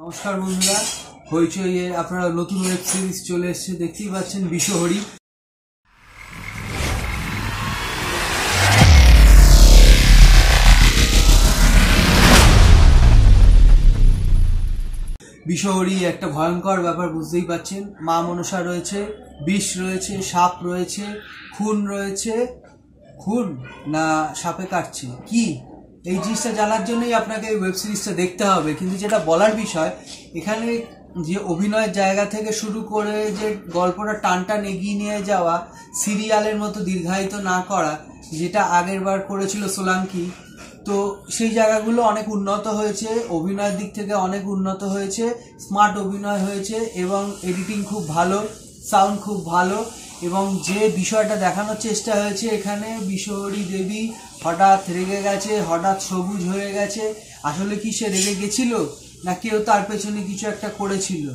নমস্কার বন্ধুরা, হইচইয়ে আপনারা নতুন ওয়েব সিরিজ চলে এসেছে, দেখতেই পাচ্ছেন বিষহরী। বিষহরী একটা ভয়ঙ্কর ব্যাপার, বুঝতেই পাচ্ছেন। মা মনসা রয়েছে, বিষ রয়েছে, সাপ রয়েছে, খুন রয়েছে। খুন না সাপে কাটছে কি, এই জিনিসটা জানার জন্যই আপনাকে এই ওয়েব সিরিজটা দেখতে হবে। কিন্তু যেটা বলার বিষয়, এখানে যে অভিনয়ের জায়গা থেকে শুরু করে যে গল্পটা টানটান এগিয়ে নিয়ে যাওয়া, সিরিয়ালের মতো দীর্ঘায়িত না করা, যেটা আগের বার করেছিল সোলাঙ্কি, তো সেই জায়গাগুলো অনেক উন্নত হয়েছে। অভিনয়ের দিক থেকে অনেক উন্নত হয়েছে, স্মার্ট অভিনয় হয়েছে এবং এডিটিং খুব ভালো, সাউন্ড খুব ভালো। এবং যে বিষয়টা দেখানোর চেষ্টা হয়েছে, এখানে বিষহরী দেবী হঠাৎ রেগে গেছে, হঠাৎ সবুজ হয়ে গেছে। আসলে কি সে রেগে গেছিল, না কেউ তার পেছনে কিছু একটা করেছিল?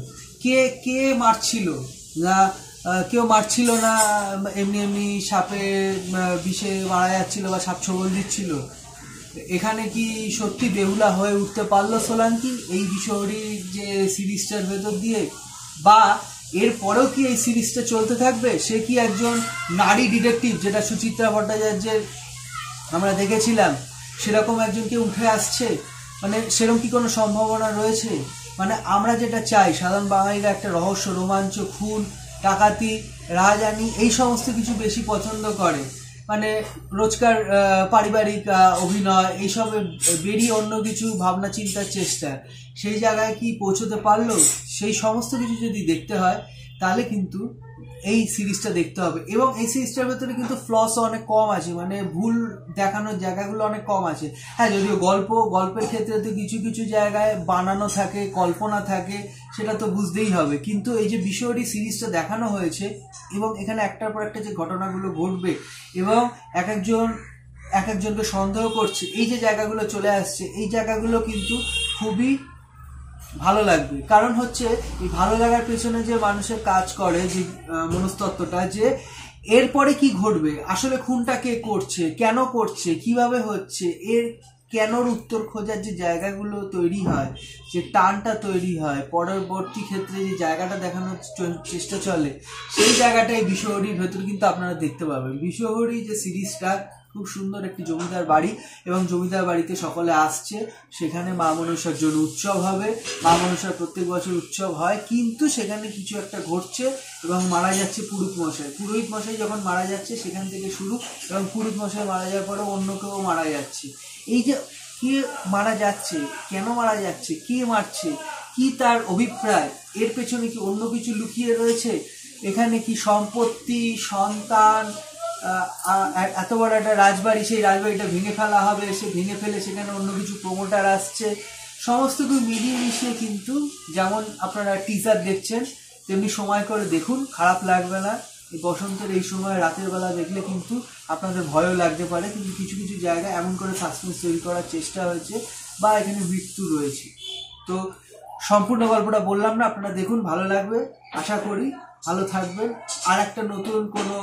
কে মারছিল? না কেউ মারছিল না, এমনি এমনি সাপে বিষে মারা যাচ্ছিল বা সাপ ছবল দিচ্ছিল। এখানে কি সত্যি বেহুলা হয়ে উঠতে পারলো সোলাঙ্কি এই বিষহরীর যে সিরিজটার ভেতর দিয়ে? বা এরপরেও কি এই সিরিজটা চলতে থাকবে? সে কি একজন নারী ডিটেকটিভ, যেটা সুচিত্রা ভট্টাচার্যের আমরা দেখেছিলাম, সেরকম একজনকে উঠে আসছে? মানে সেরকম কি কোনো সম্ভাবনা রয়েছে? মানে আমরা যেটা চাই, সাধারণ বাঙালিরা একটা রহস্য, রোমাঞ্চ, খুন, ডাকাতি, রাজধানী, এই সমস্ত কিছু বেশি পছন্দ করে। মানে রোজকার পারিবারিক অভিনয় এইসবে বেরিয়ে অন্য কিছু ভাবনা চিন্তার চেষ্টা, সেই জায়গায় কি পৌঁছতে পারলো? সেই সমস্ত কিছু যদি দেখতে হয়, তাহলে কিন্তু এই সিরিজটা দেখতে হবে। এবং এই সিরিজটার ভেতরে কিন্তু ফ্লসও অনেক কম আছে, মানে ভুল দেখানোর জায়গাগুলো অনেক কম আছে। হ্যাঁ, যদিও গল্পের ক্ষেত্রে তো কিছু কিছু জায়গায় বানানো থাকে, কল্পনা থাকে, সেটা তো বুঝতেই হবে। কিন্তু এই যে বিষহরী সিরিজটা দেখানো হয়েছে, এবং এখানে একটার পর একটা যে ঘটনাগুলো ঘটবে এবং এক একজনকে সন্দেহ করছে, এই যে জায়গাগুলো চলে আসছে, এই জায়গাগুলো কিন্তু খুবই ভালো লাগবে। কারণ হচ্ছে এই ভালো লাগার পেছনে যে মানুষের কাজ করে, যে মনস্তত্ত্বটা, যে এরপরে কি ঘটবে, আসলে খুনটা কে করছে, কেন করছে, কিভাবে হচ্ছে, এর কেনর উত্তর খোঁজার যে জায়গাগুলো তৈরি হয়, যে টানটা তৈরি হয়, পরবর্তী ক্ষেত্রে যে জায়গাটা দেখানোর চেষ্টা চলে, সেই জায়গাটাই বিষহরীর ভেতর কিন্তু আপনারা দেখতে পাবেন। বিষহরী যে সিরিজটা খুব সুন্দর একটি জমিদার বাড়ি, এবং জমিদার বাড়িতে সকলে আসছে, সেখানে মা মনসার জন্য উৎসব হবে। মা মনসার প্রত্যেক বছর উৎসব হয়, কিন্তু সেখানে কিছু একটা ঘটছে এবং মারা যাচ্ছে পুরোহিত মশাই যখন মারা যাচ্ছে, সেখান থেকে শুরু, এবং পুরোহিত মশাই মারা যাওয়ার পরে অন্য কেউ মারা যাচ্ছে। এই যে কে মারা যাচ্ছে, কেন মারা যাচ্ছে, কে মারছে, কি তার অভিপ্রায়, এর পেছনে কি অন্য কিছু লুকিয়ে রয়েছে? এখানে কি সম্পত্তি, সন্তান, এত বড় একটা রাজবাড়ি, সেই রাজবাড়িটা ভেঙে ফেলা হবে, সে ভেঙে ফেলে সেখানে অন্য কিছু প্রমোটার আসছে, সমস্ত কিছু মিলিয়ে মিশিয়ে কিন্তু, যেমন আপনারা টিজার দেখছেন, তেমনি সময় করে দেখুন, খারাপ লাগবে না। এই বসন্তের এই সময় রাতের বেলা দেখলে কিন্তু আপনাদের ভয়ও লাগতে পারে, কিন্তু কিছু কিছু জায়গায় এমন করে সাসপেন্স তৈরি করার চেষ্টা হয়েছে, বা এখানে মৃত্যু রয়েছে। তো সম্পূর্ণ গল্পটা বললাম না, আপনারা দেখুন, ভালো লাগবে, আশা করি ভালো থাকবেন। আর একটা নতুন কোনো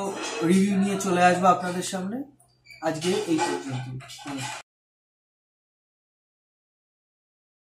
রিভিউ নিয়ে চলে আসবো আপনাদের সামনে। আজকে এই পর্যন্ত।